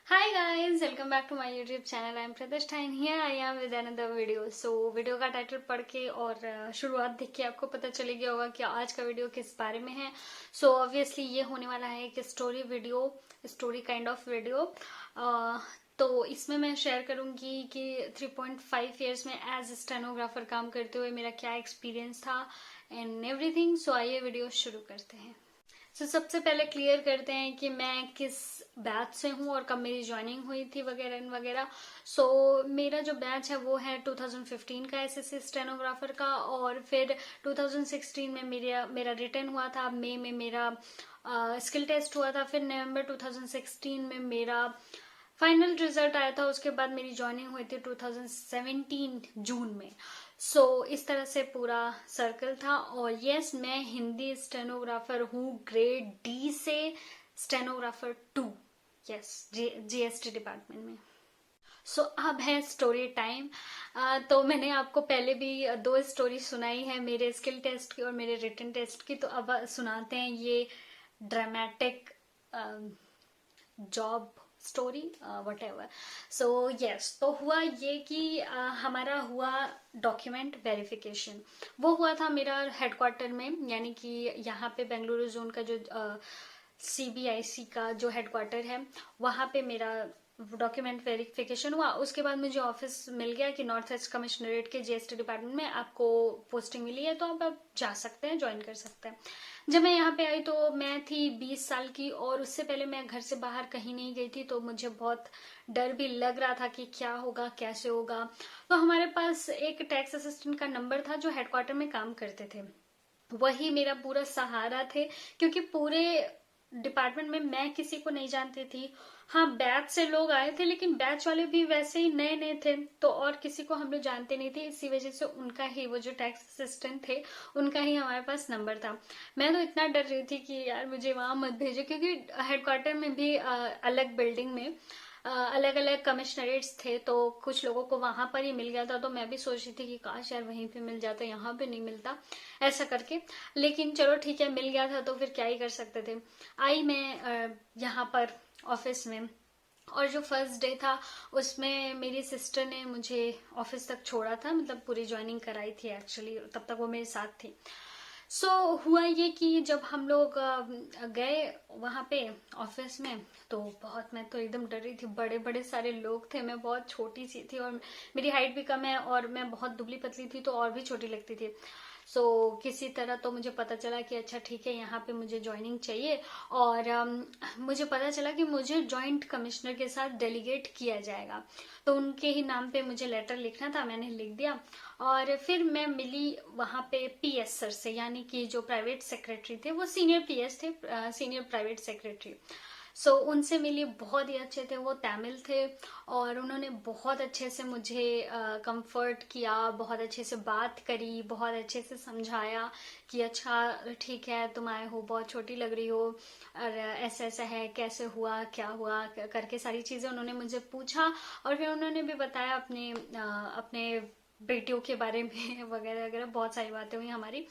Hi guys, welcome back to my YouTube channel. I'm Pratishtha and here I am with another video. So video का title पढ़ के और शुरुआत देख के आपको पता चल गया होगा कि आज का वीडियो किस बारे में है. So obviously ये होने वाला है एक स्टोरी काइंड ऑफ वीडियो. तो इसमें मैं शेयर करूंगी कि 3.5 इयर्स में एज स्टेनोग्राफर काम करते हुए मेरा क्या एक्सपीरियंस था एंड एवरीथिंग. सो आइए वीडियो शुरू करते हैं. सबसे पहले क्लियर करते हैं कि मैं किस बैच से हूँ और कब मेरी ज्वाइनिंग हुई थी वगैरह वगैरह. मेरा जो बैच है वो है 2015 का एसएससी स्टेनोग्राफर का, और फिर 2016 में मेरा रिटर्न हुआ था. मई में मेरा स्किल टेस्ट हुआ था. फिर नवंबर 2016 में मेरा फाइनल रिजल्ट आया था. उसके बाद मेरी ज्वाइनिंग हुई थी 2017 जून में. इस तरह से पूरा सर्कल था. और यस, मैं हिंदी स्टेनोग्राफर हूँ ग्रेड डी से स्टेनोग्राफर 2. यस, जीएसटी डिपार्टमेंट में. अब है स्टोरी टाइम. तो मैंने आपको पहले भी 2 स्टोरी सुनाई है, मेरे स्किल टेस्ट की और मेरे रिटन टेस्ट की. तो अब सुनाते हैं ये dramatic job story what ever. तो हुआ ये कि हमारा हुआ डॉक्यूमेंट वेरिफिकेशन. वो हुआ था मेरा हेडक्वार्टर में, यानी कि यहाँ पे बेंगलुरु जोन का जो सीबीआईसी का जो हेडक्वार्टर है वहां पे मेरा डॉक्यूमेंट वेरिफिकेशन हुआ. उसके बाद मुझे ऑफिस मिल गया कि नॉर्थ ईस्ट कमिश्नरेट के जीएसटी डिपार्टमेंट में आपको पोस्टिंग मिली है, तो आप जा सकते हैं, ज्वाइन कर सकते हैं. जब मैं यहाँ पे आई तो मैं थी 20 साल की, और उससे पहले मैं घर से बाहर कहीं नहीं गई थी. तो मुझे बहुत डर भी लग रहा था कि क्या होगा, कैसे होगा. तो हमारे पास एक टैक्स असिस्टेंट का नंबर था जो हेडक्वार्टर में काम करते थे. वही मेरा पूरा सहारा थे, क्योंकि पूरे डिपार्टमेंट में मैं किसी को नहीं जानती थी. हाँ, बैच से लोग आए थे, लेकिन बैच वाले भी वैसे ही नए नए थे, तो और किसी को हम लोग जानते नहीं थे. इसी वजह से उनका ही, वो जो टैक्स असिस्टेंट थे, उनका ही हमारे पास नंबर था. मैं तो इतना डर रही थी कि यार मुझे वहां मत भेजो, क्योंकि हेडक्वार्टर में भी अलग बिल्डिंग में अलग अलग कमिश्नरेट्स थे, तो कुछ लोगों को वहां पर ही मिल गया था. तो मैं भी सोच रही थी कि काश यार वहीं पे मिल जाता, यहाँ पे नहीं मिलता, ऐसा करके. लेकिन चलो ठीक है, मिल गया था तो फिर क्या ही कर सकते थे. आई मैं यहाँ पर ऑफिस में, और जो फर्स्ट डे था उसमें मेरी सिस्टर ने मुझे ऑफिस तक छोड़ा था, मतलब पूरी ज्वाइनिंग कराई थी एक्चुअली. तब तक वो मेरे साथ थी. हुआ ये कि जब हम लोग गए वहां पे ऑफिस में, तो मैं तो एकदम डर रही थी. बड़े बड़े सारे लोग थे, मैं बहुत छोटी सी थी, और मेरी हाइट भी कम है, और मैं बहुत दुबली पतली थी, तो और भी छोटी लगती थी. किसी तरह तो मुझे पता चला कि अच्छा ठीक है, यहाँ पे मुझे ज्वाइनिंग चाहिए. और मुझे पता चला कि मुझे जॉइंट कमिश्नर के साथ डेलीगेट किया जाएगा. तो उनके ही नाम पे मुझे लेटर लिखना था, मैंने लिख दिया. और फिर मैं मिली वहां पे पीएस सर से, यानी कि जो प्राइवेट सेक्रेटरी थे, वो सीनियर पीएस थे, सीनियर प्राइवेट सेक्रेटरी. उनसे मिली. बहुत ही अच्छे थे, वो तमिल थे, और उन्होंने बहुत अच्छे से मुझे कंफर्ट किया, बहुत अच्छे से बात करी, बहुत अच्छे से समझाया कि अच्छा ठीक है, तुम आए हो, बहुत छोटी लग रही हो, और ऐसा ऐसा है, कैसे हुआ, क्या हुआ करके सारी चीजें उन्होंने मुझे पूछा. और फिर उन्होंने भी बताया अपने बेटियों के बारे में वगैरह वगैरह, बहुत सारी बातें हुई हमारी.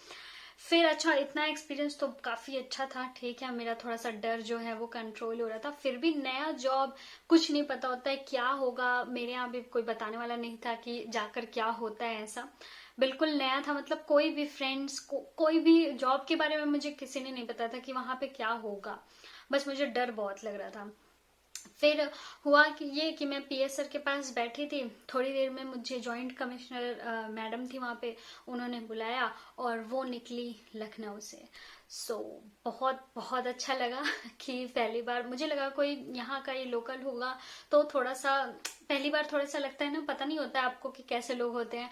फिर अच्छा, इतना एक्सपीरियंस तो काफी अच्छा था. ठीक है, मेरा थोड़ा सा डर जो है वो कंट्रोल हो रहा था. फिर भी नया जॉब, कुछ नहीं पता होता है क्या होगा. मेरे यहाँ भी कोई बताने वाला नहीं था कि जाकर क्या होता है, ऐसा बिल्कुल नया था. मतलब कोई भी फ्रेंड्स कोई भी जॉब के बारे में मुझे किसी ने नहीं बताया था कि वहां पे क्या होगा. बस मुझे डर बहुत लग रहा था. फिर हुआ कि ये कि मैं पीएस सर के पास बैठी थी. थोड़ी देर में मुझे जॉइंट कमिश्नर मैडम थी वहां पे, उन्होंने बुलाया, और वो निकली लखनऊ से. सो बहुत बहुत अच्छा लगा कि पहली बार मुझे लगा कोई यहाँ का ही लोकल होगा, तो थोड़ा सा पहली बार थोड़ा सा लगता है ना, पता नहीं होता है आपको कि कैसे लोग होते हैं.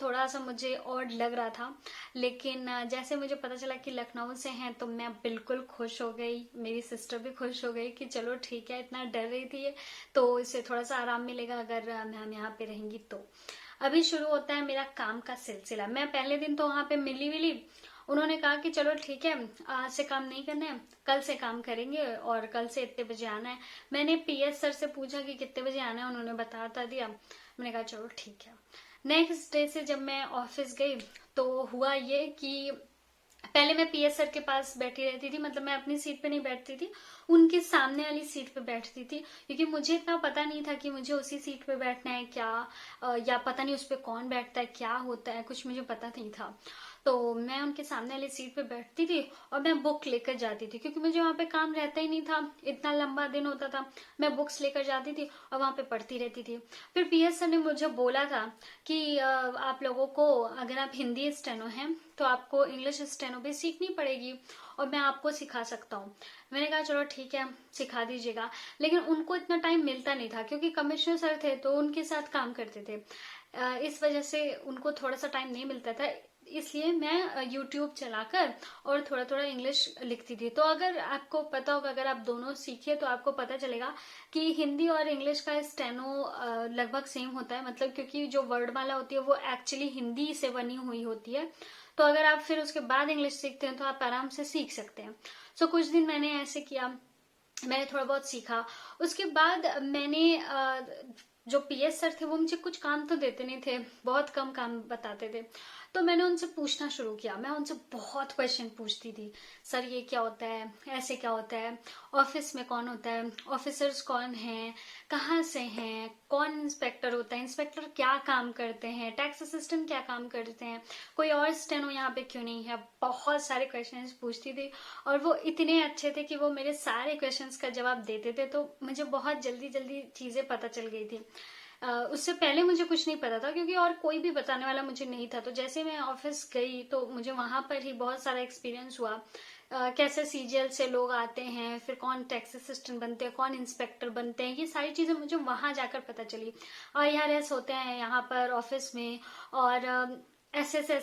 थोड़ा सा मुझे ऑड लग रहा था. लेकिन जैसे मुझे पता चला कि लखनऊ से हैं, तो मैं बिल्कुल खुश हो गई. मेरी सिस्टर भी खुश हो गई कि चलो ठीक है, इतना डर रही थी ये, तो इससे थोड़ा सा आराम मिलेगा अगर मैम यहाँ पे रहेंगी तो. अभी शुरू होता है मेरा काम का सिलसिला. मैं पहले दिन तो वहां पे मिली. उन्होंने कहा कि चलो ठीक है, आज से काम नहीं करना है, कल से काम करेंगे, और कल से इतने बजे आना है. मैंने पीएस सर से पूछा कि कितने बजे आना है, उन्होंने बता दिया. मैंने कहा चलो ठीक है. नेक्स्ट डे से जब मैं ऑफिस गई, तो हुआ ये कि पहले मैं पीएस सर के पास बैठी रहती थी, मतलब मैं अपनी सीट पे नहीं बैठती थी, उनके सामने वाली सीट पे बैठती थी, क्योंकि मुझे इतना पता नहीं था कि मुझे उसी सीट पे बैठना है क्या, या पता नहीं उस पे कौन बैठता है, क्या होता है, कुछ मुझे पता नहीं था। तो मैं उनके सामने वाली सीट पे बैठती थी और मैं बुक लेकर जाती थी, क्योंकि मुझे वहां पे काम रहता ही नहीं था, इतना लंबा दिन होता था। मैं बुक्स लेकर जाती थी और वहां पे पढ़ती रहती थी। फिर पीएस सर ने मुझे बोला था कि आप लोगों को, अगर आप हिंदी स्टेनो हैं तो आपको इंग्लिश स्टेनो भी सीखनी पड़ेगी और मैं आपको सिखा सकता हूँ। मैंने कहा चलो ठीक है, सिखा दीजिएगा। लेकिन उनको इतना टाइम मिलता नहीं था, क्योंकि कमिश्नर सर थे तो उनके साथ काम करते थे, इस वजह से उनको थोड़ा सा टाइम नहीं मिलता था। इसलिए मैं यूट्यूब चलाकर और थोड़ा थोड़ा इंग्लिश लिखती थी। तो अगर आपको पता होगा, अगर आप दोनों सीखिए तो आपको पता चलेगा कि हिंदी और इंग्लिश का स्टेनो लगभग सेम होता है, मतलब क्योंकि जो वर्डमाला होती है वो एक्चुअली हिंदी से बनी हुई होती है। तो अगर आप फिर उसके बाद इंग्लिश सीखते हैं तो आप आराम से सीख सकते हैं। सो कुछ दिन मैंने ऐसे किया, मैंने थोड़ा बहुत सीखा। उसके बाद मैंने जो पीएस सर थे वो मुझे कुछ काम तो देते नहीं थे, बहुत कम काम बताते थे। तो मैंने उनसे पूछना शुरू किया, मैं उनसे बहुत क्वेश्चन पूछती थी। सर ये क्या होता है, ऐसे क्या होता है, ऑफिस में कौन होता है, ऑफिसर्स कौन हैं, कहाँ से हैं, कौन इंस्पेक्टर होता है, इंस्पेक्टर क्या काम करते हैं, टैक्स असिस्टेंट क्या काम करते हैं, कोई और स्टेनो यहाँ पे क्यों नहीं है। बहुत सारे क्वेश्चन पूछती थी और वो इतने अच्छे थे कि वो मेरे सारे क्वेश्चंस का जवाब देते थे, तो मुझे बहुत जल्दी जल्दी चीजें पता चल गई थी। उससे पहले मुझे कुछ नहीं पता था, क्योंकि और कोई भी बताने वाला मुझे नहीं था। तो जैसे मैं ऑफिस गई तो मुझे वहां पर ही बहुत सारा एक्सपीरियंस हुआ, कैसे सीजीएल से लोग आते हैं, फिर कौन टैक्स असिस्टेंट बनते हैं, कौन इंस्पेक्टर बनते हैं, ये सारी चीजें मुझे वहां जाकर पता चली। IRS होते हैं यहाँ पर ऑफिस में, और ऐसे से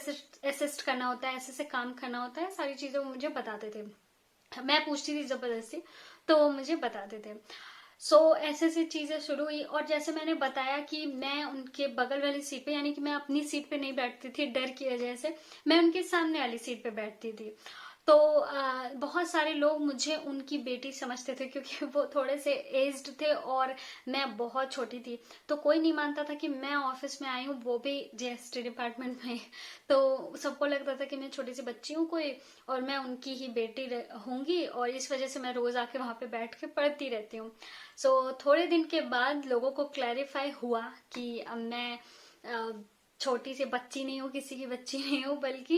असिस्ट करना होता है, ऐसे से काम करना होता है, सारी चीजें वो मुझे बताते थे। मैं पूछती थी जबरदस्ती, तो वो मुझे बताते थे। ऐसे ऐसी चीजें शुरू हुई, और जैसे मैंने बताया कि मैं उनके बगल वाली सीट पे, यानी कि मैं अपनी सीट पे नहीं बैठती थी डर की वजह से, मैं उनके सामने वाली सीट पे बैठती थी। तो बहुत सारे लोग मुझे उनकी बेटी समझते थे, क्योंकि वो थोड़े से एज्ड थे और मैं बहुत छोटी थी। तो कोई नहीं मानता था कि मैं ऑफिस में आई हूँ, वो भी जीएसटी डिपार्टमेंट में। तो सबको लगता था कि मैं छोटी सी बच्ची हूँ कोई, और मैं उनकी ही बेटी होंगी, और इस वजह से मैं रोज आके वहां पे बैठ के पढ़ती रहती हूँ। थोड़े दिन के बाद लोगों को क्लैरिफाई हुआ कि अब मैं छोटी सी बच्ची नहीं हूँ, किसी की बच्ची नहीं हूँ, बल्कि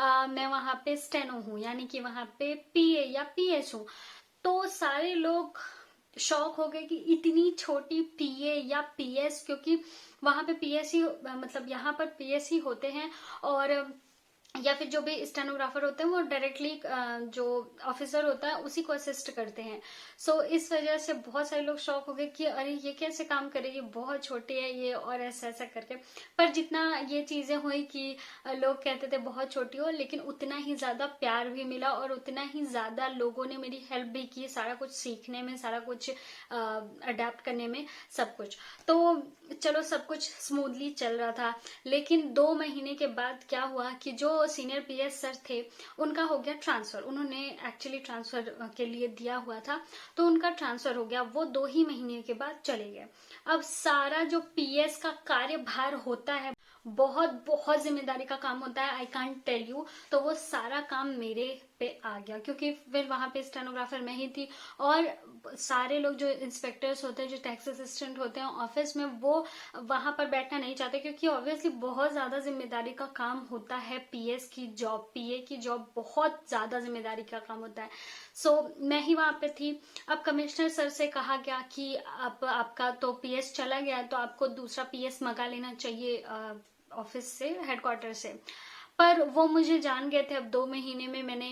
मैं वहां पे स्टेनो हूँ, यानी कि वहां पे पीए या पीएस हूँ। तो सारे लोग शॉक हो गए कि इतनी छोटी पीए या पीएस, क्योंकि वहां पे पीएस ही, मतलब यहाँ पर पीएस ही होते हैं, और या फिर जो भी स्टेनोग्राफर होते हैं वो डायरेक्टली जो ऑफिसर होता है उसी को असिस्ट करते हैं। इस वजह से बहुत सारे लोग शॉक हो गए कि अरे ये कैसे काम करेगी, बहुत छोटी है ये, और ऐसा ऐसा करके। पर जितना ये चीजें हुई कि लोग कहते थे बहुत छोटी हो, लेकिन उतना ही ज्यादा प्यार भी मिला और उतना ही ज्यादा लोगों ने मेरी हेल्प भी की, सारा कुछ सीखने में, सारा कुछ अडेप्ट करने में, सब कुछ। तो चलो सब कुछ स्मूथली चल रहा था। लेकिन 2 महीने के बाद क्या हुआ कि जो सीनियर पीएस सर थे उनका हो गया ट्रांसफर, उन्होंने एक्चुअली ट्रांसफर के लिए दिया हुआ था, तो उनका ट्रांसफर हो गया, वो 2 ही महीने के बाद चले गए। अब सारा जो पीएस का कार्यभार होता है, बहुत बहुत जिम्मेदारी का काम होता है, आई कांट टेल यू। तो वो सारा काम मेरे पे आ गया, क्योंकि फिर वहां पे स्टेनोग्राफर मैं ही थी, और सारे लोग जो इंस्पेक्टर्स होते हैं, जो टैक्स असिस्टेंट होते हैं ऑफिस में, वो वहां पर बैठना नहीं चाहते, क्योंकि ऑब्वियसली बहुत ज्यादा जिम्मेदारी का काम होता है। पीएस की जॉब, पीए की जॉब बहुत ज्यादा जिम्मेदारी का काम होता है। मैं ही वहां पे थी। अब कमिश्नर सर से कहा गया कि अब आपका तो पीएस चला गया है, तो आपको दूसरा पीएस मंगा लेना चाहिए ऑफिस से, हेडक्वार्टर से। पर वो मुझे जान गए थे, अब 2 महीने में मैंने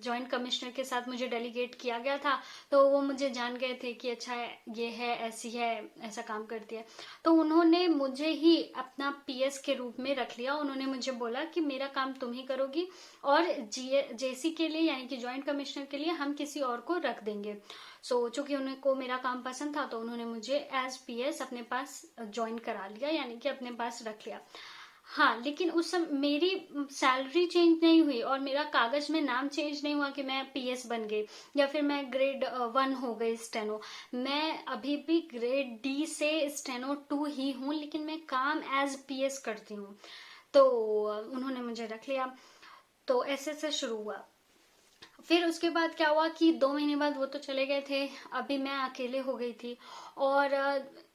जॉइंट कमिश्नर के साथ मुझे डेलीगेट किया गया था, तो वो मुझे जान गए थे कि अच्छा ये है, ऐसी है, ऐसा काम करती है। तो उन्होंने मुझे ही अपना पीएस के रूप में रख लिया। उन्होंने मुझे बोला कि मेरा काम तुम ही करोगी, और जेसी के लिए, यानी कि ज्वाइंट कमिश्नर के लिए हम किसी और को रख देंगे। चूंकि उनको मेरा काम पसंद था, तो उन्होंने मुझे एज पीएस अपने पास ज्वाइन करा लिया, यानी कि अपने पास रख लिया। हाँ, लेकिन उस समय मेरी सैलरी चेंज नहीं हुई, और मेरा कागज में नाम चेंज नहीं हुआ कि मैं पीएस बन गई, या फिर मैं ग्रेड 1 हो गई स्टेनो। मैं अभी भी ग्रेड D से स्टेनो 2 ही हूँ, लेकिन मैं काम एज पीएस करती हूँ। तो उन्होंने मुझे रख लिया। तो ऐसे से शुरू हुआ। फिर उसके बाद क्या हुआ कि 2 महीने बाद वो तो चले गए थे, अभी मैं अकेले हो गई थी। और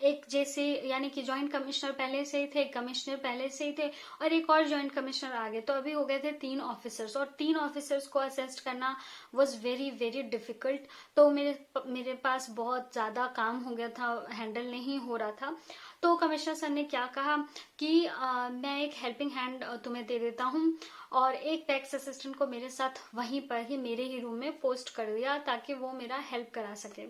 एक जैसे यानी कि जॉइंट कमिश्नर पहले से ही थे, कमिश्नर पहले से ही थे, और एक और जॉइंट कमिश्नर आ गए, तो अभी हो गए थे 3 ऑफिसर्स, और 3 ऑफिसर्स को असिस्ट करना वाज वेरी वेरी डिफिकल्ट। तो मेरे पास बहुत ज्यादा काम हो गया था, हैंडल नहीं हो रहा था। तो कमिश्नर सर ने क्या कहा कि मैं एक हेल्पिंग हैंड तुम्हें दे देता हूँ, और एक टैक्स असिस्टेंट को मेरे साथ वहीं पर ही मेरे ही रूम में पोस्ट कर दिया ताकि वो मेरा हेल्प करा सके।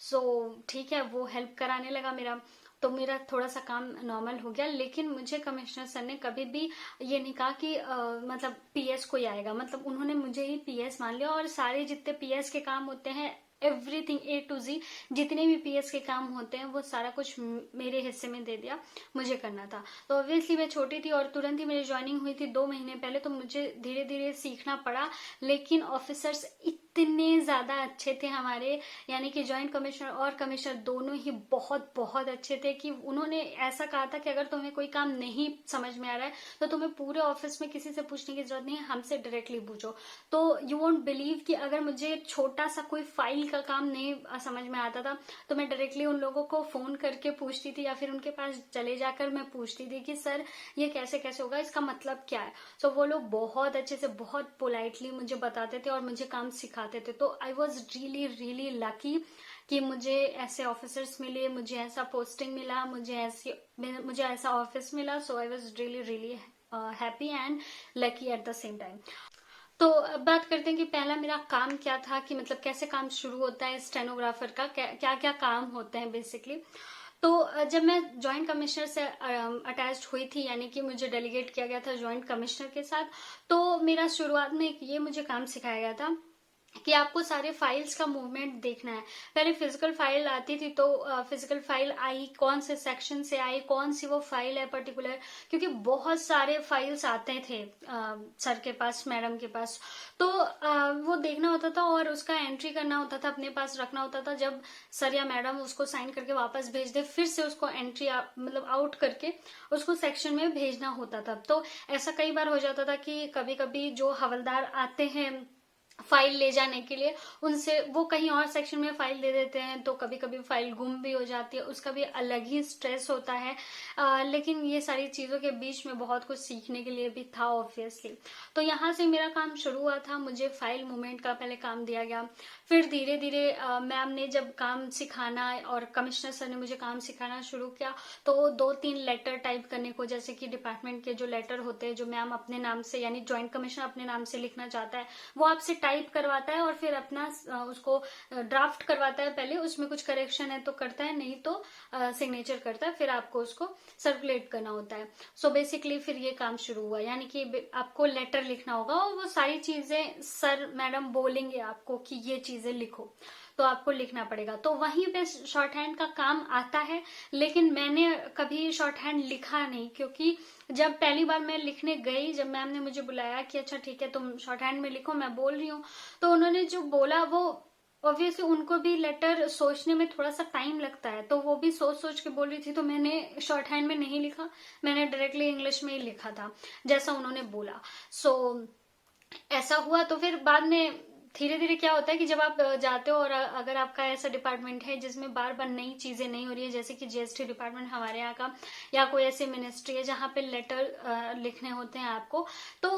सो ठीक है, वो हेल्प कराने लगा मेरा, तो मेरा थोड़ा सा काम नॉर्मल हो गया। लेकिन मुझे कमिश्नर सर ने कभी भी ये नहीं कहा कि मतलब पीएस कोई आएगा, मतलब उन्होंने मुझे ही पीएस मान लिया, और सारे जितने पीएस के काम होते हैं, एवरीथिंग ए टू जी, जितने भी पीएस के काम होते हैं वो सारा कुछ मेरे हिस्से में दे दिया, मुझे करना था। तो ऑब्वियसली मैं छोटी थी और तुरंत ही मेरी ज्वाइनिंग हुई थी 2 महीने पहले, तो मुझे धीरे धीरे सीखना पड़ा। लेकिन ऑफिसर्स इतने ज्यादा अच्छे थे हमारे, यानी कि जॉइंट कमिश्नर और कमिश्नर दोनों ही बहुत बहुत अच्छे थे, कि उन्होंने ऐसा कहा था कि अगर तुम्हें कोई काम नहीं समझ में आ रहा है तो तुम्हें पूरे ऑफिस में किसी से पूछने की जरूरत नहीं है, हमसे डायरेक्टली पूछो। तो यू वोंट बिलीव कि अगर मुझे छोटा सा कोई फाइल का काम नहीं समझ में आता था तो मैं डायरेक्टली उन लोगों को फोन करके पूछती थी, या फिर उनके पास चले जाकर मैं पूछती थी कि सर ये कैसे कैसे होगा, इसका मतलब क्या है। सो वो लोग बहुत अच्छे से, बहुत पोलाइटली मुझे बताते थे और मुझे काम सिखाते थे। तो आई वॉज रियली रियली लकी कि मुझे ऐसे ऑफिसर्स मिले, मुझे ऐसा पोस्टिंग मिला, मुझे ऐसा ऑफिस मिला। So I was really really happy and lucky at the same time. तो अब बात करते हैं कि पहला मेरा काम क्या था, कि मतलब कैसे काम शुरू होता है स्टेनोग्राफर का, क्या क्या काम होते हैं बेसिकली। तो जब मैं जॉइंट कमिश्नर से अटैच्ड हुई थी, यानी कि मुझे डेलीगेट किया गया था जॉइंट कमिश्नर के साथ, तो मेरा शुरुआत में ये मुझे काम सिखाया गया था कि आपको सारे फाइल्स का मूवमेंट देखना है। पहले फिजिकल फाइल आती थी, तो फिजिकल फाइल आई, कौन से सेक्शन से आई, कौन सी वो फाइल है पर्टिकुलर, क्योंकि बहुत सारे फाइल्स आते थे सर के पास, मैडम के पास। तो वो देखना होता था और उसका एंट्री करना होता था, अपने पास रखना होता था। जब सर या मैडम उसको साइन करके वापस भेज दे, फिर से उसको एंट्री मतलब आउट करके उसको सेक्शन में भेजना होता था। तो ऐसा कई बार हो जाता था कि कभी कभी जो हवलदार आते हैं फाइल ले जाने के लिए, उनसे वो कहीं और सेक्शन में फाइल दे देते हैं, तो कभी कभी फाइल गुम भी हो जाती है, उसका भी अलग ही स्ट्रेस होता है। लेकिन ये सारी चीजों के बीच में बहुत कुछ सीखने के लिए भी था ऑब्वियसली। तो यहाँ से मेरा काम शुरू हुआ था, मुझे फाइल मूवमेंट का पहले काम दिया गया। फिर धीरे धीरे मैम ने जब काम सिखाना और कमिश्नर सर ने मुझे काम सिखाना शुरू किया, तो 2-3 लेटर टाइप करने को, जैसे कि डिपार्टमेंट के जो लेटर होते हैं, जो मैम अपने नाम से यानी जॉइंट कमिश्नर अपने नाम से लिखना चाहता है, वो आपसे टाइप करवाता है और फिर अपना उसको ड्राफ्ट करवाता है। पहले उसमें कुछ करेक्शन है तो करता है, नहीं तो सिग्नेचर करता है, फिर आपको उसको सर्कुलेट करना होता है। सो बेसिकली फिर ये काम शुरू हुआ, यानी कि आपको लेटर लिखना होगा और वो सारी चीजें सर मैडम बोलेंगे आपको कि ये चीजें लिखो, तो आपको लिखना पड़ेगा। तो वहीं पे शॉर्ट हैंड का काम आता है, लेकिन मैंने कभी शॉर्ट हैंड लिखा नहीं, क्योंकि जब पहली बार मैं लिखने गई, जब मैम ने मुझे बुलाया कि अच्छा ठीक है तुम शॉर्ट हैंड में लिखो, मैं बोल रही हूँ, तो उन्होंने जो बोला वो ऑब्वियसली उनको भी लेटर सोचने में थोड़ा सा टाइम लगता है, तो वो भी सोच सोच के बोल रही थी, तो मैंने शॉर्ट हैंड में नहीं लिखा, मैंने डायरेक्टली इंग्लिश में ही लिखा था जैसा उन्होंने बोला। सो ऐसा हुआ। तो फिर बाद में धीरे धीरे क्या होता है कि जब आप जाते हो और अगर आपका ऐसा डिपार्टमेंट है जिसमें बार बार नई चीजें नहीं हो रही है, जैसे कि जीएसटी डिपार्टमेंट हमारे यहाँ का, या कोई ऐसी मिनिस्ट्री है जहाँ पे लेटर लिखने होते हैं आपको, तो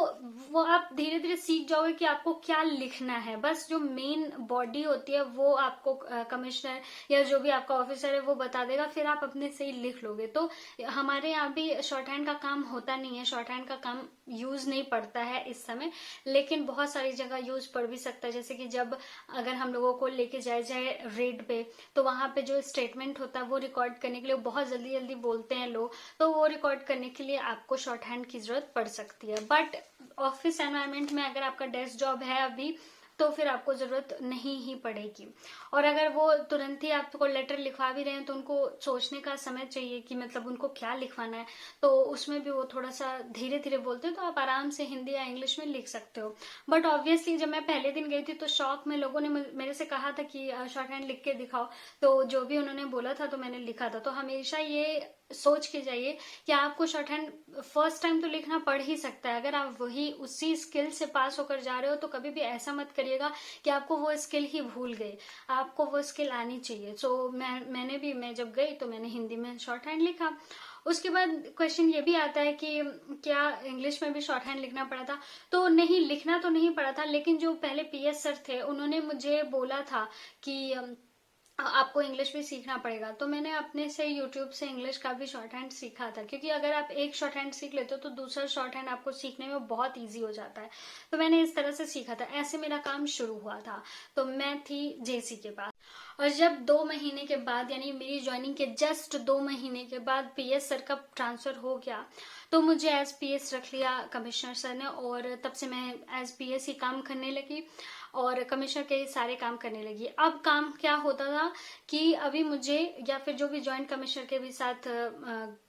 वो आप धीरे धीरे सीख जाओगे कि आपको क्या लिखना है। बस जो मेन बॉडी होती है वो आपको कमिश्नर या जो भी आपका ऑफिसर है वो बता देगा, फिर आप अपने से ही लिख लोगे। तो हमारे यहाँ भी शॉर्ट हैंड का काम होता नहीं है, शॉर्ट हैंड का काम यूज नहीं पड़ता है इस समय, लेकिन बहुत सारी जगह यूज पड़ भी सकता है। जैसे कि जब अगर हम लोगों को लेके जाए रेड पे, तो वहां पे जो स्टेटमेंट होता है वो रिकॉर्ड करने के लिए बहुत जल्दी जल्दी बोलते हैं लोग, तो वो रिकॉर्ड करने के लिए आपको शॉर्ट हैंड की जरूरत पड़ सकती है। बट ऑफिस एनवायरमेंट में अगर आपका डेस्क जॉब है अभी, तो फिर आपको जरूरत नहीं ही पड़ेगी। और अगर वो तुरंत ही आपको लेटर लिखवा भी रहे हैं तो उनको सोचने का समय चाहिए कि मतलब उनको क्या लिखवाना है, तो उसमें भी वो थोड़ा सा धीरे धीरे बोलते हैं, तो आप आराम से हिंदी या इंग्लिश में लिख सकते हो। बट ऑब्वियसली जब मैं पहले दिन गई थी तो शौक में लोगों ने मेरे से कहा था कि शॉर्ट हैंड लिख के दिखाओ, तो जो भी उन्होंने बोला था तो मैंने लिखा था। तो हमेशा ये सोच के जाइए कि आपको शॉर्ट हैंड फर्स्ट टाइम तो लिखना पड़ ही सकता है। अगर आप वही उसी स्किल से पास होकर जा रहे हो तो कभी भी ऐसा मत करिएगा कि आपको वो स्किल ही भूल गए, आपको वो स्किल आनी चाहिए। सो मैं जब गई तो मैंने हिंदी में शॉर्ट हैंड लिखा। उसके बाद क्वेश्चन ये भी आता है कि क्या इंग्लिश में भी शॉर्ट हैंड लिखना पड़ा था? तो नहीं, लिखना तो नहीं पड़ा था, लेकिन जो पहले पीएस सर थे उन्होंने मुझे बोला था कि आपको इंग्लिश भी सीखना पड़ेगा। तो मैंने अपने से यूट्यूब से इंग्लिश का भी शॉर्ट हैंड सीखा था, क्योंकि अगर आप एक शॉर्ट हैंड सीख लेते हो तो दूसरा शॉर्ट हैंड आपको सीखने में बहुत इजी हो जाता है। तो मैंने इस तरह से सीखा था, ऐसे मेरा काम शुरू हुआ था। तो मैं थी जेसी के पास, और जब 2 महीने के बाद, यानी मेरी ज्वाइनिंग के जस्ट 2 महीने के बाद पीएस सर का ट्रांसफर हो गया, तो मुझे एज पीएस रख लिया कमिश्नर सर ने, और तब से मैं एज पीएस ही काम करने लगी और कमिश्नर के सारे काम करने लगी। अब काम क्या होता था कि अभी मुझे, या फिर जो भी ज्वाइंट कमिश्नर के भी साथ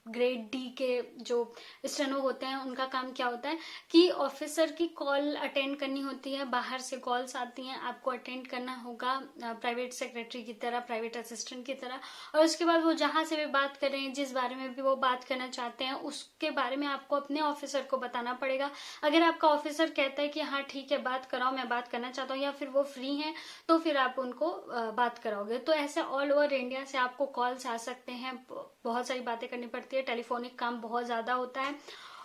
ग्रेड डी के जो स्टेनो होते हैं, उनका काम क्या होता है कि ऑफिसर की कॉल अटेंड करनी होती है, बाहर से कॉल्स आती हैं, आपको अटेंड करना होगा प्राइवेट सेक्रेटरी की तरह, प्राइवेट असिस्टेंट की तरह। और उसके बाद वो जहां से भी बात कर रहे हैं, जिस बारे में भी वो बात करना चाहते हैं, उसके बारे में आपको अपने ऑफिसर को बताना पड़ेगा। अगर आपका ऑफिसर कहता है कि हाँ ठीक है बात कराओ, मैं बात करना चाहता हूँ, या फिर वो फ्री हैं, तो फिर आप उनको बात कराओगे। तो ऐसे ऑल ओवर इंडिया से आपको कॉल्स आ सकते हैं, बहुत सारी बातें करनी पड़ती है, टेलीफोनिक काम बहुत ज्यादा होता है,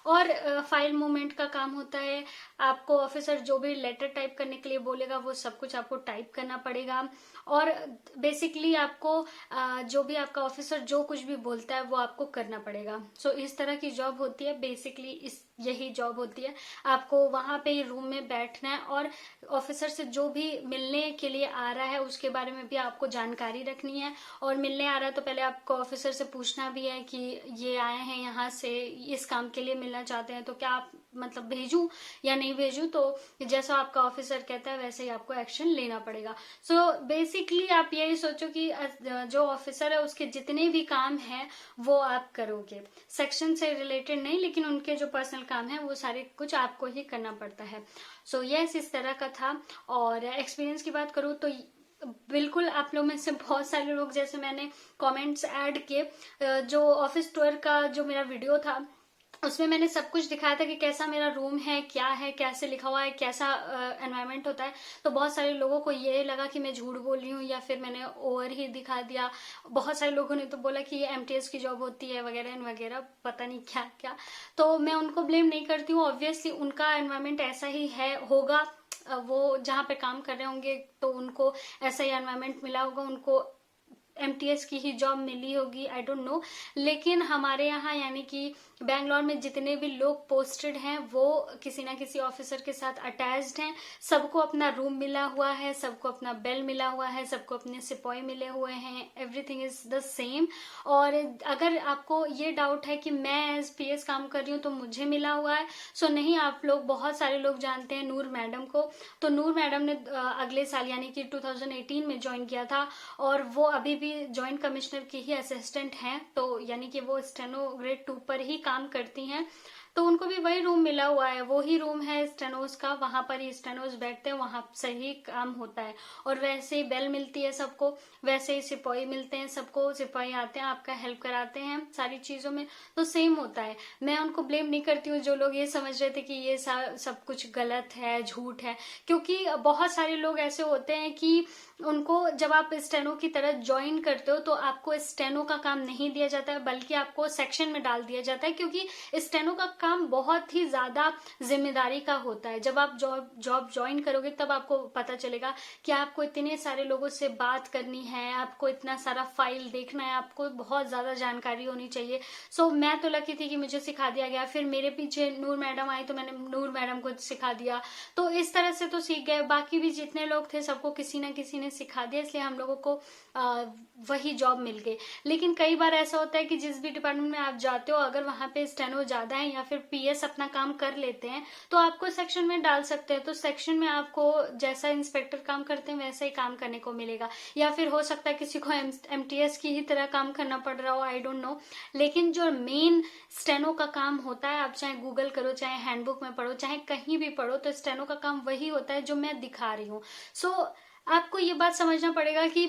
और फाइल मूवमेंट का काम होता है। आपको ऑफिसर जो भी लेटर टाइप करने के लिए बोलेगा वो सब कुछ आपको टाइप करना पड़ेगा। और बेसिकली आपको जो भी आपका ऑफिसर जो कुछ भी बोलता है वो आपको करना पड़ेगा। सो इस तरह की जॉब होती है, बेसिकली यही जॉब होती है। आपको वहां पे रूम में बैठना है, और ऑफिसर से जो भी मिलने के लिए आ रहा है उसके बारे में भी आपको जानकारी रखनी है। और मिलने आ रहा है तो पहले आपको ऑफिसर से पूछना भी है कि ये आए हैं यहाँ से, इस काम के लिए मिलना चाहते हैं, तो क्या आप मतलब भेजूं या नहीं भेजूं। तो जैसा आपका ऑफिसर कहता है वैसे ही आपको एक्शन लेना पड़ेगा। सो बेसिकली आप यही सोचो कि जो ऑफिसर है उसके जितने भी काम हैं वो आप करोगे, सेक्शन से रिलेटेड नहीं, लेकिन उनके जो पर्सनल काम है वो सारे कुछ आपको ही करना पड़ता है। सो यस, इस तरह का था। और एक्सपीरियंस की बात करूँ तो बिल्कुल आप लोग में से बहुत सारे लोग, जैसे मैंने कमेंट्स ऐड किए, जो ऑफिस टूर का जो मेरा वीडियो था उसमें मैंने सब कुछ दिखाया था कि कैसा मेरा रूम है, क्या है, कैसे लिखा हुआ है, कैसा एनवायरनमेंट होता है। तो बहुत सारे लोगों को ये लगा कि मैं झूठ बोल रही हूँ या फिर मैंने ओवर ही दिखा दिया। बहुत सारे लोगों ने तो बोला कि ये एमटीएस की जॉब होती है वगैरह वगैरह, पता नहीं क्या क्या। तो मैं उनको ब्लेम नहीं करती हूँ, ऑब्वियसली उनका एनवायरनमेंट ऐसा ही है होगा, वो जहाँ पे काम कर रहे होंगे तो उनको ऐसा ही एनवायरनमेंट मिला होगा, उनको एमटीएस की ही जॉब मिली होगी, आई डोंट नो। लेकिन हमारे यहाँ यानी कि बैंगलोर में जितने भी लोग पोस्टेड हैं वो किसी ना किसी ऑफिसर के साथ अटैच्ड हैं। सबको अपना रूम मिला हुआ है, सबको अपना बेल मिला हुआ है, सबको अपने सिपाही मिले हुए हैं, एवरीथिंग इज द सेम। और अगर आपको ये डाउट है कि मैं एज पीएस काम कर रही हूँ तो मुझे मिला हुआ है, सो नहीं, आप लोग बहुत सारे लोग जानते हैं नूर मैडम को। तो नूर मैडम ने अगले साल यानी कि 2018 में ज्वाइन किया था, और वो अभी भी जॉइंट कमिश्नर की ही असिस्टेंट हैं, तो यानी कि वो स्टेनो ग्रेड 2 पर ही काम करती हैं। तो उनको भी वही रूम मिला हुआ है, वो ही रूम है स्टेनोज का, वहां पर ही स्टेनोज बैठते हैं, वहां से ही काम होता है। और वैसे ही बेल मिलती है सबको, वैसे ही सिपाही मिलते हैं सबको, सिपाही आते हैं आपका हेल्प कराते हैं सारी चीजों में, तो सेम होता है। मैं उनको ब्लेम नहीं करती हूँ जो लोग ये समझ रहे थे कि ये सब कुछ गलत है, झूठ है, क्योंकि बहुत सारे लोग ऐसे होते हैं कि उनको जब आप स्टेनो की तरह ज्वाइन करते हो तो आपको स्टेनो का काम नहीं दिया जाता है, बल्कि आपको सेक्शन में डाल दिया जाता है, क्योंकि स्टेनो का काम बहुत ही ज्यादा जिम्मेदारी का होता है। जब आप जॉब ज्वाइन करोगे तब आपको पता चलेगा कि आपको इतने सारे लोगों से बात करनी है, आपको इतना सारा फाइल देखना है, आपको बहुत ज्यादा जानकारी होनी चाहिए। सो मैं तो लकी थी कि मुझे सिखा दिया गया, फिर मेरे पीछे नूर मैडम आई तो मैंने नूर मैडम को सिखा दिया, तो इस तरह से तो सीख गए। बाकी भी जितने लोग थे सबको किसी ना किसी ने सिखा दिया इसलिए हम लोगों को वही जॉब मिल गई। लेकिन कई बार ऐसा होता है कि जिस भी डिपार्टमेंट में आप जाते हो, अगर वहां पे स्टेनो ज्यादा है या फिर पीएस अपना काम कर लेते हैं तो आपको सेक्शन में डाल सकते हैं। तो सेक्शन में आपको जैसा इंस्पेक्टर काम करते हैं वैसा ही काम करने को मिलेगा, या फिर हो सकता है किसी को एमटीएस की ही तरह काम करना पड़ रहा हो, आई डोंट नो। लेकिन जो मेन स्टेनो का काम होता है, आप चाहे गूगल करो, चाहे हैंडबुक में पढ़ो, चाहे कहीं भी पढ़ो, तो स्टेनो का काम वही होता है जो मैं दिखा रही हूँ। सो आपको ये बात समझना पड़ेगा कि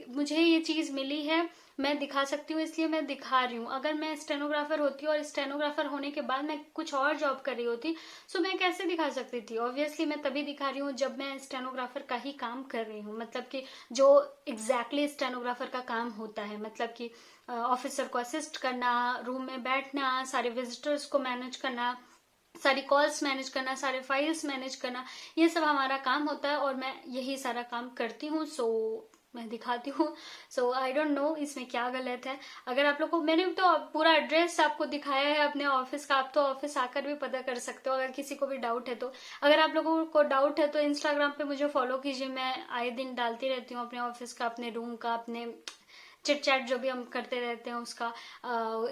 मुझे ये चीज मिली है, मैं दिखा सकती हूँ, इसलिए मैं दिखा रही हूँ। अगर मैं स्टेनोग्राफर होती और स्टेनोग्राफर होने के बाद मैं कुछ और जॉब कर रही होती तो मैं कैसे दिखा सकती थी? ऑब्वियसली मैं तभी दिखा रही हूँ जब मैं स्टेनोग्राफर का ही काम कर रही हूँ, मतलब कि जो एग्जैक्टली स्टेनोग्राफर का काम होता है, मतलब कि ऑफिसर को असिस्ट करना, रूम में बैठना, सारे विजिटर्स को मैनेज करना, सारी कॉल्स मैनेज करना, सारे फाइल्स मैनेज करना, ये सब हमारा काम होता है और मैं यही सारा काम करती हूँ। सो मैं दिखाती हूँ। सो आई डोंट नो इसमें क्या गलत है। अगर आप लोग को, मैंने तो पूरा एड्रेस आपको दिखाया है अपने ऑफिस का, आप तो ऑफिस आकर भी पता कर सकते हो अगर किसी को भी डाउट है तो। अगर आप लोगों को डाउट है तो इंस्टाग्राम पे मुझे फॉलो कीजिए, मैं आए दिन डालती रहती हूँ अपने ऑफिस का, अपने रूम का, अपने चिट चैट जो भी हम करते रहते हैं उसका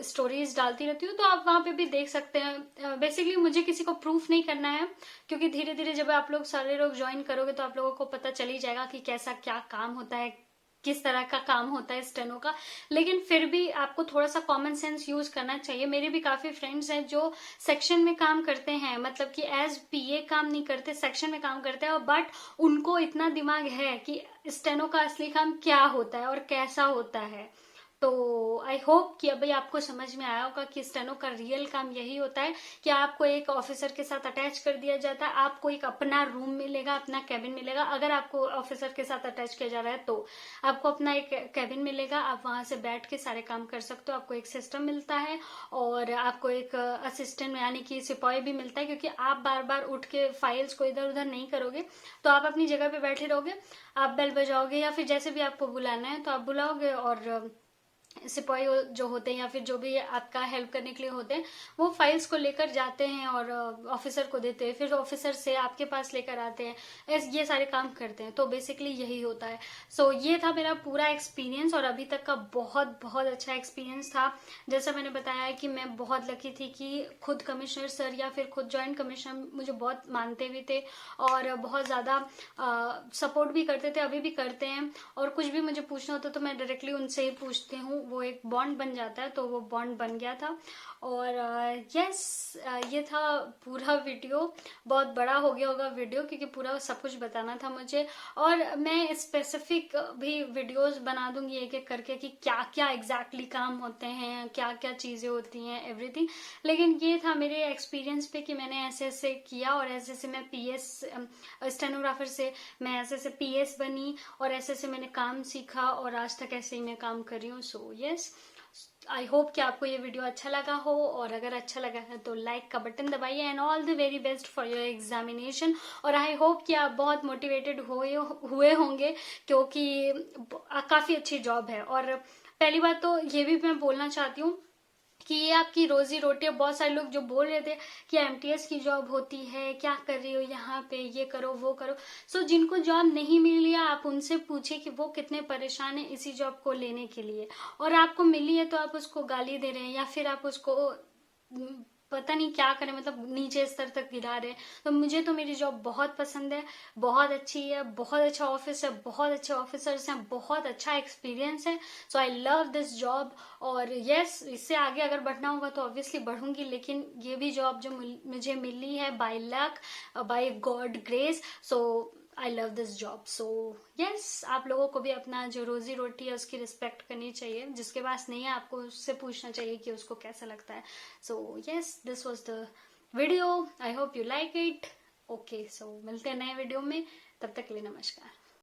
स्टोरीज डालती रहती हूँ, तो आप वहां पे भी देख सकते हैं। बेसिकली मुझे किसी को प्रूफ नहीं करना है, क्योंकि धीरे धीरे जब आप लोग सारे लोग ज्वाइन करोगे तो आप लोगों को पता चल ही जाएगा कि कैसा क्या काम होता है, किस तरह का काम होता है स्टेनो का। लेकिन फिर भी आपको थोड़ा सा कॉमन सेंस यूज करना चाहिए। मेरे भी काफी फ्रेंड्स हैं जो सेक्शन में काम करते हैं, मतलब कि एज पीए काम नहीं करते, सेक्शन में काम करते हैं, बट उनको इतना दिमाग है कि स्टेनो का असली काम क्या होता है और कैसा होता है। तो आई होप कि अभी आपको समझ में आया होगा कि स्टेनो का रियल काम यही होता है कि आपको एक ऑफिसर के साथ अटैच कर दिया जाता है, आपको एक अपना रूम मिलेगा, अपना कैबिन मिलेगा। अगर आपको ऑफिसर के साथ अटैच किया जा रहा है तो आपको अपना एक कैबिन मिलेगा, आप वहां से बैठ के सारे काम कर सकते हो, आपको एक सिस्टम मिलता है और आपको एक असिस्टेंट यानी कि सिपाही भी मिलता है, क्योंकि आप बार बार उठ के फाइल्स को इधर उधर नहीं करोगे, तो आप अपनी जगह पे बैठे रहोगे, आप बेल बजाओगे या फिर जैसे भी आपको बुलाना है तो आप बुलाओगे, और सिपाही जो होते हैं या फिर जो भी आपका हेल्प करने के लिए होते हैं वो फाइल्स को लेकर जाते हैं और ऑफिसर को देते हैं, फिर ऑफिसर से आपके पास लेकर आते हैं, ये सारे काम करते हैं। तो बेसिकली यही होता है। सो ये था मेरा पूरा एक्सपीरियंस और अभी तक का बहुत बहुत अच्छा एक्सपीरियंस था। जैसा मैंने बताया कि मैं बहुत लकी थी कि खुद कमिश्नर सर या फिर खुद जॉइंट कमिश्नर मुझे बहुत मानते भी थे और बहुत ज्यादा सपोर्ट भी करते थे, अभी भी करते हैं। और कुछ भी मुझे पूछना होता तो मैं डायरेक्टली उनसे ही पूछती हूँ, वो एक बॉन्ड बन जाता है, तो वो बॉन्ड बन गया था। और यस ये था पूरा वीडियो। बहुत बड़ा हो गया होगा वीडियो क्योंकि पूरा सब कुछ बताना था मुझे, और मैं स्पेसिफिक भी वीडियोस बना दूंगी एक एक करके कि क्या क्या एग्जैक्टली काम होते हैं, क्या क्या चीजें होती हैं, एवरीथिंग। लेकिन ये था मेरे एक्सपीरियंस पे कि मैंने ऐसे ऐसे किया और ऐसे ऐसे मैं पीएस स्टेनोग्राफर से मैं ऐसे ऐसे पीएस बनी और ऐसे ऐसे मैंने काम सीखा और आज तक ऐसे ही मैं काम कर रही हूँ। सो यस, आई होप कि आपको ये वीडियो अच्छा लगा हो, और अगर अच्छा लगा है तो लाइक का बटन दबाइए। And all the very best for your examination. और आई होप कि आप बहुत मोटिवेटेड हुए होंगे, क्योंकि काफी अच्छी जॉब है। और पहली बात तो ये भी मैं बोलना चाहती हूँ कि ये आपकी रोजी रोटी है। बहुत सारे लोग जो बोल रहे थे कि एमटीएस की जॉब होती है, क्या कर रही हो यहाँ पे, ये करो वो करो। सो जिनको जॉब नहीं मिली है आप उनसे पूछिए कि वो कितने परेशान है इसी जॉब को लेने के लिए, और आपको मिली है तो आप उसको गाली दे रहे हैं या फिर आप उसको पता नहीं क्या करें, मतलब नीचे स्तर तक गिरा रहे हैं। तो मुझे तो मेरी जॉब बहुत पसंद है, बहुत अच्छी है, बहुत अच्छा ऑफिस है, बहुत अच्छे ऑफिसर्स हैं, बहुत अच्छा एक्सपीरियंस है। सो आई लव दिस जॉब। और यस, इससे आगे अगर बढ़ना होगा तो ऑब्वियसली बढ़ूंगी, लेकिन ये भी जॉब जो मुझे मिली है by luck, by God grace, so I love this job. So yes, आप लोगों को भी अपना जो रोजी रोटी है उसकी रिस्पेक्ट करनी चाहिए। जिसके पास नहीं है आपको उससे पूछना चाहिए कि उसको कैसा लगता है। So yes, this was the video. I hope you like it. Okay, so मिलते हैं नए वीडियो में, तब तक के लिए नमस्कार।